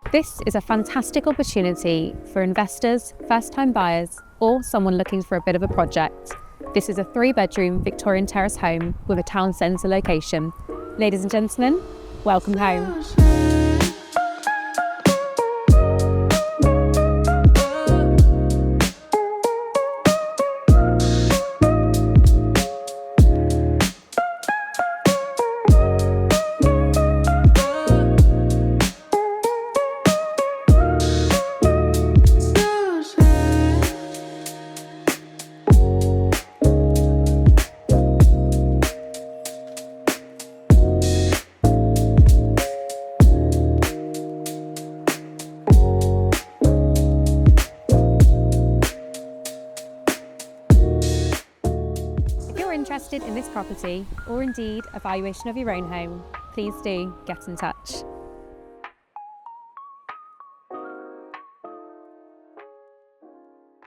This is a fantastic opportunity for investors, first-time buyers, or someone looking for a bit of a project. This is a 3-bedroom Victorian terrace home with a town centre location. Ladies and gentlemen, welcome home. If you're interested in this property, or indeed a valuation of your own home, please do get in touch.